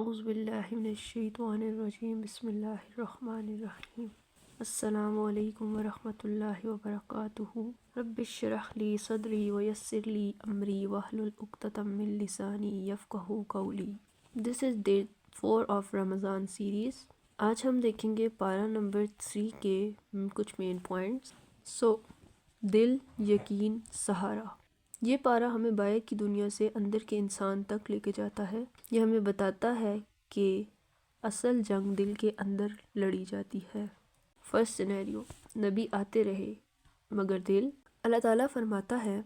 اعوذ باللہ من الشیطان الرجیم بسم اللہ الرحمن الرحیم السلام علیکم ورحمۃ اللہ وبرکاتہ رب اشرح لی صدری ویسر لی امری واحلل عقدۃ من لسانی یفقہوا قولی۔ This is day 4 of Ramzan series. آج ہم دیکھیں گے پارہ نمبر 3 کے کچھ مین پوائنٹس۔ دل، یقین، سہارا۔ یہ پارہ ہمیں باہر کی دنیا سے اندر کے انسان تک لے کے جاتا ہے۔ یہ ہمیں بتاتا ہے کہ اصل جنگ دل کے اندر لڑی جاتی ہے۔ فرسٹ سینیریو، نبی آتے رہے مگر دل۔ اللہ تعالیٰ فرماتا ہے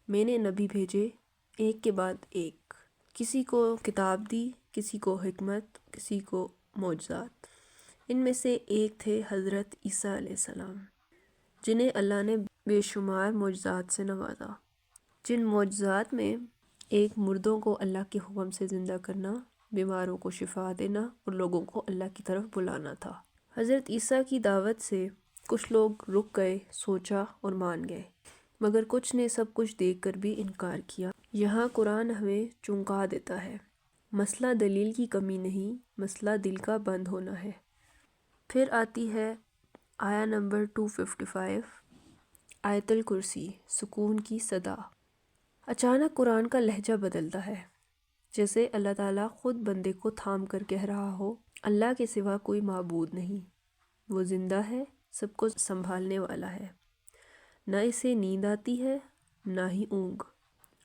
میں نے نبی بھیجے ایک کے بعد ایک، کسی کو کتاب دی، کسی کو حکمت، کسی کو معجزات۔ ان میں سے ایک تھے حضرت عیسیٰ علیہ السلام، جنہیں اللہ نے بے شمار معجزات سے نوازا، جن معجزات میں ایک مردوں کو اللہ کے حکم سے زندہ کرنا، بیماروں کو شفا دینا اور لوگوں کو اللہ کی طرف بلانا تھا۔ حضرت عیسیٰ کی دعوت سے کچھ لوگ رک گئے، سوچا اور مان گئے، مگر کچھ نے سب کچھ دیکھ کر بھی انکار کیا۔ یہاں قرآن ہمیں چونکا دیتا ہے، مسئلہ دلیل کی کمی نہیں، مسئلہ دل کا بند ہونا ہے۔ پھر آتی ہے آیہ نمبر 255، آیت الکرسی، سکون کی صدا۔ اچانک قرآن کا لہجہ بدلتا ہے، جیسے اللہ تعالیٰ خود بندے کو تھام کر کہہ رہا ہو اللہ کے سوا کوئی معبود نہیں، وہ زندہ ہے، سب کو سنبھالنے والا ہے، نہ اسے نیند آتی ہے نہ ہی اونگ،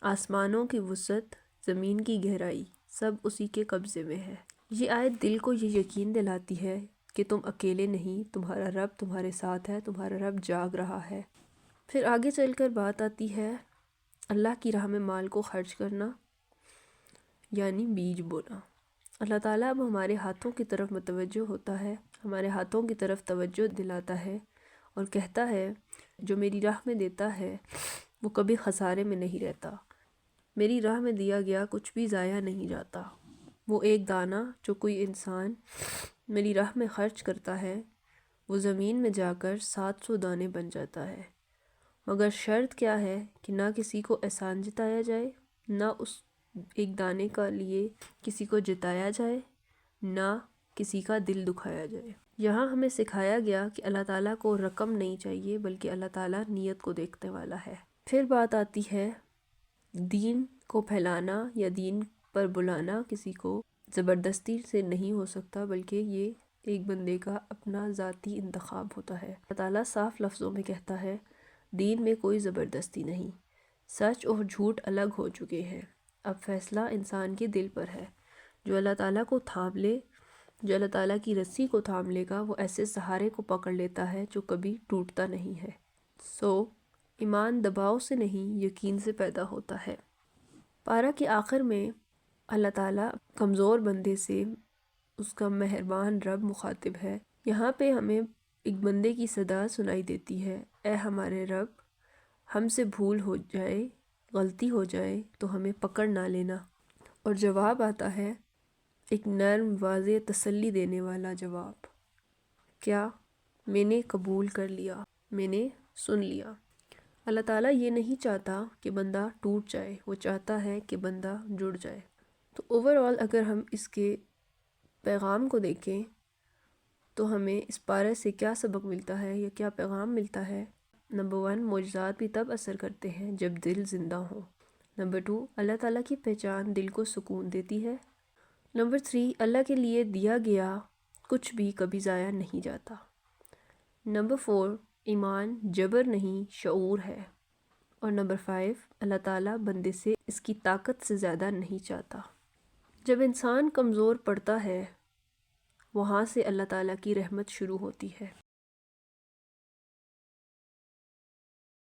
آسمانوں کی وسعت، زمین کی گہرائی، سب اسی کے قبضے میں ہے۔ یہ آیت دل کو یہ یقین دلاتی ہے کہ تم اکیلے نہیں، تمہارا رب تمہارے ساتھ ہے، تمہارا رب جاگ رہا ہے۔ پھر آگے چل کر بات آتی ہے اللہ کی راہ میں مال کو خرچ کرنا، یعنی بیج بونا۔ اللہ تعالیٰ اب ہمارے ہاتھوں کی طرف متوجہ ہوتا ہے، ہمارے ہاتھوں کی طرف توجہ دلاتا ہے اور کہتا ہے جو میری راہ میں دیتا ہے وہ کبھی خسارے میں نہیں رہتا، میری راہ میں دیا گیا کچھ بھی ضائع نہیں جاتا۔ وہ ایک دانہ جو کوئی انسان میری راہ میں خرچ کرتا ہے وہ زمین میں جا کر 700 دانے بن جاتا ہے، مگر شرط کیا ہے کہ نہ کسی کو احسان جتایا جائے، نہ اس ایک دانے کا لیے کسی کو جتایا جائے، نہ کسی کا دل دکھایا جائے۔ یہاں ہمیں سکھایا گیا کہ اللہ تعالیٰ کو رقم نہیں چاہیے بلکہ اللہ تعالیٰ نیت کو دیکھنے والا ہے۔ پھر بات آتی ہے دین کو پھیلانا یا دین پر بلانا کسی کو زبردستی سے نہیں ہو سکتا، بلکہ یہ ایک بندے کا اپنا ذاتی انتخاب ہوتا ہے۔ اللہ تعالیٰ صاف لفظوں میں کہتا ہے دین میں کوئی زبردستی نہیں، سچ اور جھوٹ الگ ہو چکے ہیں، اب فیصلہ انسان کے دل پر ہے۔ جو اللہ تعالیٰ کو تھام لے، جو اللہ تعالیٰ کی رسی کو تھام لے گا، وہ ایسے سہارے کو پکڑ لیتا ہے جو کبھی ٹوٹتا نہیں ہے۔ ایمان دباؤ سے نہیں، یقین سے پیدا ہوتا ہے۔ پارہ کے آخر میں اللہ تعالیٰ کمزور بندے سے اس کا مہربان رب مخاطب ہے۔ یہاں پہ ہمیں ایک بندے کی صدا سنائی دیتی ہے، اے ہمارے رب، ہم سے بھول ہو جائے، غلطی ہو جائے تو ہمیں پکڑ نہ لینا۔ اور جواب آتا ہے ایک نرم، واضح، تسلی دینے والا جواب، کیا؟ میں نے قبول کر لیا، میں نے سن لیا۔ اللہ تعالیٰ یہ نہیں چاہتا کہ بندہ ٹوٹ جائے، وہ چاہتا ہے کہ بندہ جڑ جائے۔ تو اوورآل اگر ہم اس کے پیغام کو دیکھیں تو ہمیں اس پارے سے کیا سبق ملتا ہے یا کیا پیغام ملتا ہے؟ نمبر 1، معجزات بھی تب اثر کرتے ہیں جب دل زندہ ہوں۔ نمبر 2، اللہ تعالیٰ کی پہچان دل کو سکون دیتی ہے۔ نمبر 3، اللہ کے لیے دیا گیا کچھ بھی کبھی ضائع نہیں جاتا۔ نمبر 4، ایمان جبر نہیں شعور ہے۔ اور نمبر 5، اللہ تعالیٰ بندے سے اس کی طاقت سے زیادہ نہیں چاہتا۔ جب انسان کمزور پڑتا ہے وہاں سے اللہ تعالیٰ کی رحمت شروع ہوتی ہے۔